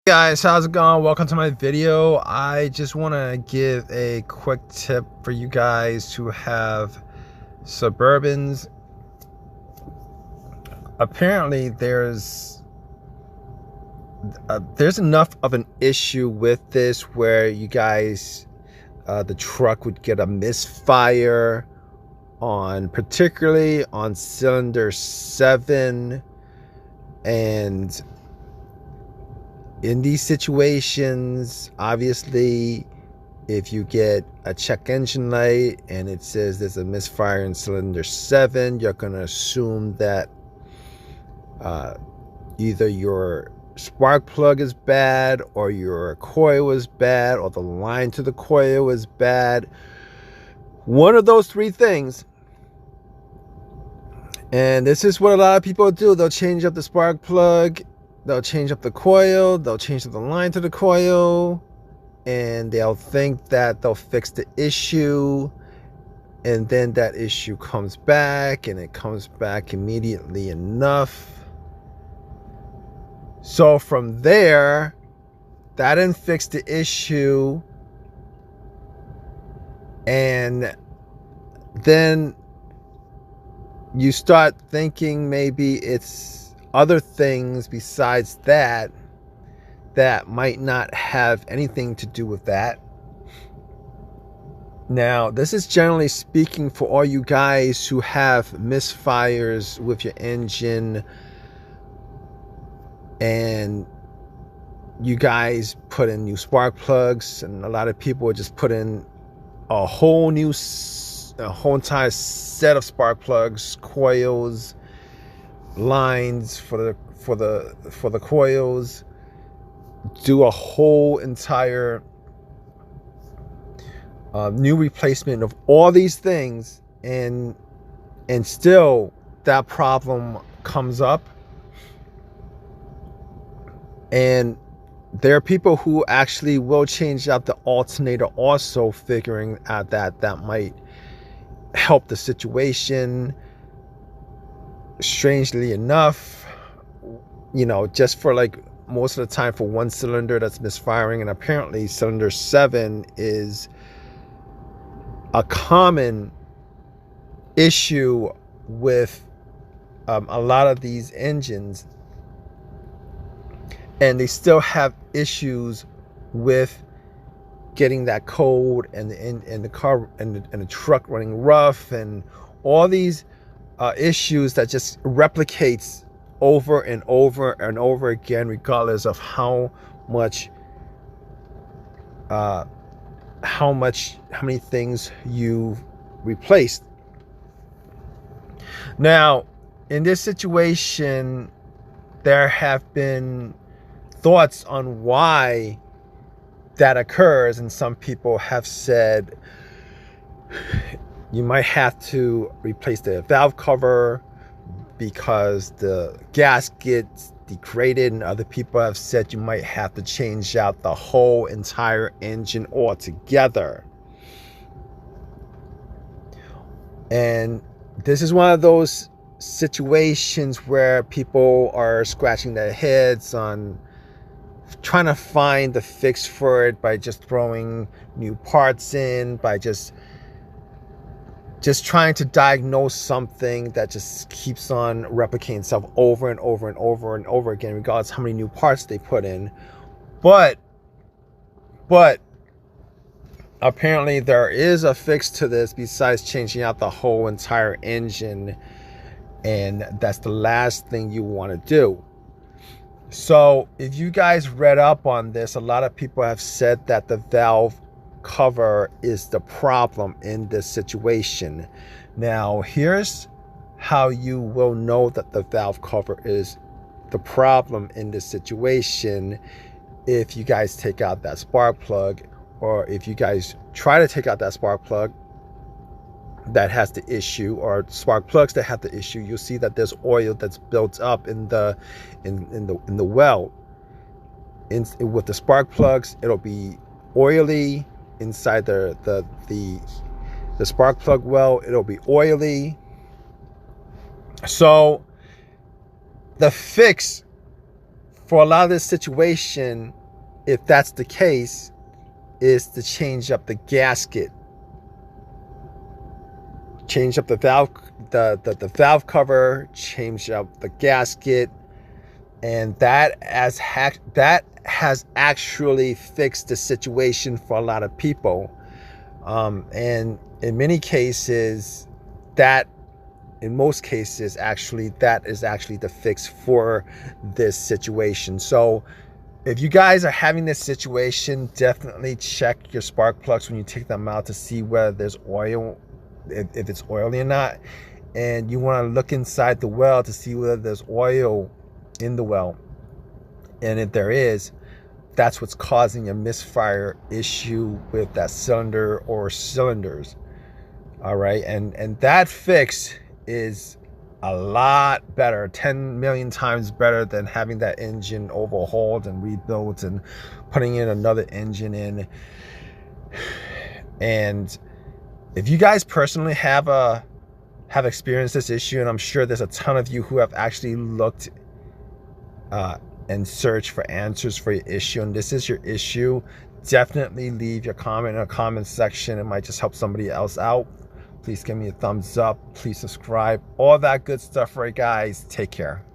Guys, how's it going? Welcome to my video. I just want to give a quick tip for you guys who have Suburbans. Apparently there's enough of an issue with this where you guys the truck would get a misfire on, particularly on cylinder 7. And in these situations, obviously, if you get a check engine light and it says there's a misfire in cylinder 7, you're going to assume that either your spark plug is bad, or your coil is bad, or the line to the coil is bad. One of those three things. And this is what a lot of people do. They'll change up the spark plug, they'll change up the coil, they'll change up the line to the coil, and they'll think that they'll fix the issue, and then that issue comes back, and it comes back immediately enough. So from there, that didn't fix the issue, and then you start thinking maybe it's other things besides that might not have anything to do with that. Now, this is generally speaking for all you guys who have misfires with your engine, and you guys put in new spark plugs, and a lot of people would just put in a whole entire set of spark plugs, coils, lines for the coils, do a whole entire new replacement of all these things, and still that problem comes up. And there are people who actually will change out the alternator also, figuring out that might help the situation. Strangely enough, just for like most of the time for one cylinder that's misfiring. And apparently cylinder 7 is a common issue with a lot of these engines, and they still have issues with getting that code, and the car and the truck running rough, and all these issues that just replicates over and over and over again, regardless of how many things you've replaced. Now, in this situation, there have been thoughts on why that occurs, and some people have said you might have to replace the valve cover because the gasket's degraded, and other people have said you might have to change out the whole entire engine altogether. And this is one of those situations where people are scratching their heads on trying to find the fix for it by just throwing new parts in, by just trying to diagnose something that just keeps on replicating itself over and over and over and over again, regardless of how many new parts they put in. But apparently there is a fix to this besides changing out the whole entire engine, and that's the last thing you want to do. So if you guys read up on this, a lot of people have said that the valve cover is the problem in this situation. Now, here's how you will know that the valve cover is the problem in this situation. If you guys take out that spark plug, or if you guys try to take out that spark plug that has the issue, or spark plugs that have the issue, you'll see that there's oil that's built up in the well. With the spark plugs, it'll be oily inside the spark plug well. It'll be oily. So the fix for a lot of this situation, if that's the case, is to change up the gasket, change up the valve, the valve cover, change up the gasket, and that has actually fixed the situation for a lot of people. And in many cases, in most cases, actually, that is actually the fix for this situation. So if you guys are having this situation, definitely check your spark plugs when you take them out to see whether there's oil, if it's oily or not. And you want to look inside the well to see whether there's oil in the well. And if there is, that's what's causing a misfire issue with that cylinder or cylinders. All right, and that fix is a lot better, 10 million times better than having that engine overhauled and rebuilt and putting in another engine in. And if you guys personally have experienced this issue, and I'm sure there's a ton of you who have actually looked and searched for answers for your issue, and this is your issue, definitely leave your comment in the comment section. It might just help somebody else out. Please give me a thumbs up. Please subscribe. All that good stuff, right, guys? Take care.